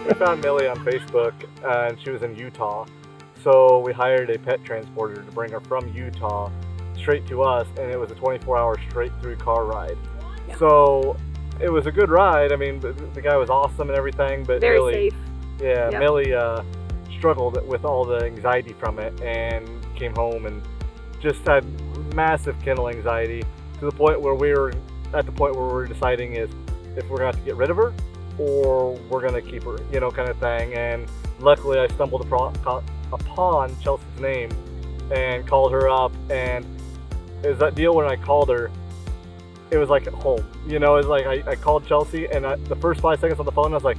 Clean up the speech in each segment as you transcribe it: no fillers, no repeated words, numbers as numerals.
We found Millie on Facebook, and she was in Utah. So we hired a pet transporter to bring her from Utah straight to us, and it was a 24-hour straight-through car ride. Yeah. So it was a good ride. I mean, the guy was awesome and everything, but Very Millie, safe. yeah, Yep. Millie struggled with all the anxiety from it, and came home and just had massive kennel anxiety to the point where we were deciding is if we're going to have to get rid of her or we're going to keep her, you know, kind of thing. And luckily I stumbled upon Chelsea's name and called her up, and it was that deal when I called her, it was like at home, you know. It's like I called Chelsea, and the first 5 seconds on the phone I was like,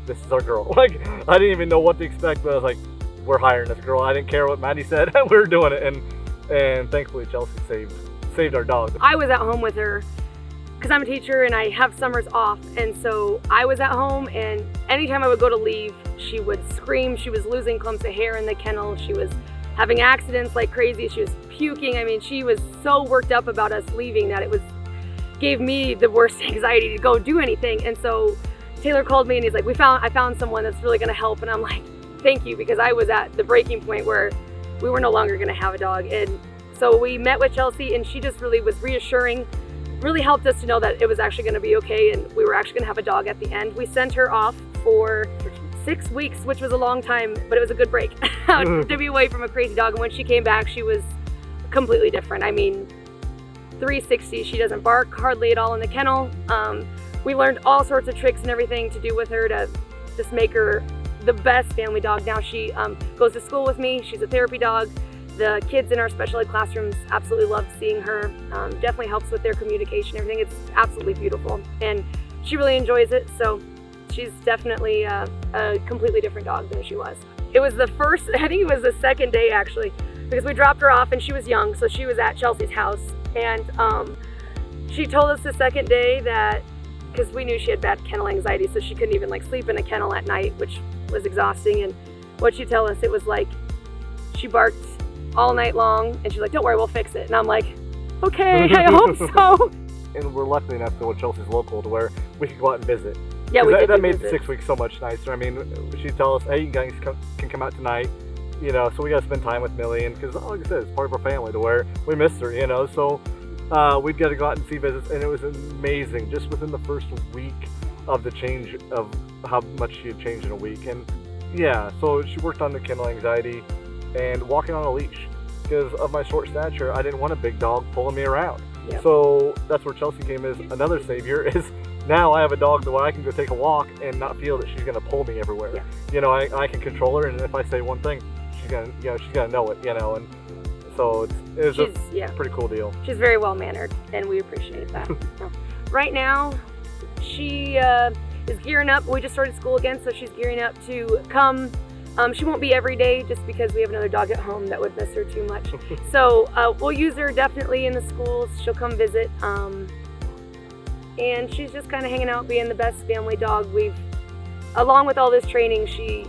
this is our girl. Like, I didn't even know what to expect, but I was like, we're hiring this girl. I didn't care what Mady said. We were doing it, and thankfully Chelsea saved our dog. I was at home with her because I'm a teacher and I have summers off, and so I was at home, and anytime I would go to leave, she would scream. She was losing clumps of hair in the kennel. She was having accidents like crazy. She was puking. I mean, she was so worked up about us leaving that it gave me the worst anxiety to go do anything. And so Taylor called me and he's like, I found someone that's really gonna help. And I'm like, thank you, because I was at the breaking point where we were no longer gonna have a dog. And so we met with Chelsea, and she just really was reassuring, really helped us to know that it was actually gonna be okay, and we were actually gonna have a dog at the end. We sent her off for 6 weeks, which was a long time, but it was a good break to be away from a crazy dog. And when she came back, she was completely different. I mean, 360. She doesn't bark hardly at all in the kennel. We learned all sorts of tricks and everything to do with her to just make her the best family dog. Now she goes to school with me. She's a therapy dog. The kids in our special ed classrooms absolutely love seeing her. Definitely helps with their communication, everything. It's absolutely beautiful, and she really enjoys it. So she's definitely a completely different dog than she was. It was the first, I think it was the second day actually, because we dropped her off and she was young, so she was at Chelsea's house, and she told us the second day that, because we knew she had bad kennel anxiety, so she couldn't even like sleep in a kennel at night, which was exhausting. And what she tell us, it was like she barked all night long, and she's like, don't worry, we'll fix it. And I'm like, okay, I hope so. And we're lucky enough to Chelsea's local to where we could go out and visit. Yeah, we did. That made the visit. 6 weeks so much nicer. I mean, she'd tell us, hey, you guys can come out tonight, you know, so we got to spend time with Millie, and because, like I said, it's part of our family to where we miss her, you know, so we'd get to go out and see visits, and it was amazing just within the first week of the change of how much she had changed in a week. And yeah, so she worked on the kennel anxiety and walking on a leash. Because of my short stature, I didn't want a big dog pulling me around. Yep. So that's where Chelsea came as another savior, is now I have a dog where I can go take a walk and not feel that she's gonna pull me everywhere. Yeah. You know, I can control her, and if I say one thing, she's gonna know it, you know. And so it's a pretty cool deal. She's very well mannered, and we appreciate that. Right now, she is gearing up. We just started school again, so she's gearing up to come. She won't be every day just because we have another dog at home that would miss her too much. So we'll use her definitely in the schools. She'll come visit. And she's just kind of hanging out, being the best family dog. Along with all this training, she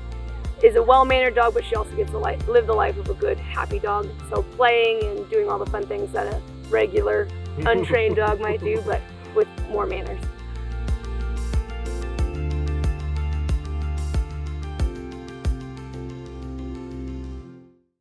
is a well-mannered dog, but she also gets to live the life of a good, happy dog. So playing and doing all the fun things that a regular, untrained dog might do, but with more manners.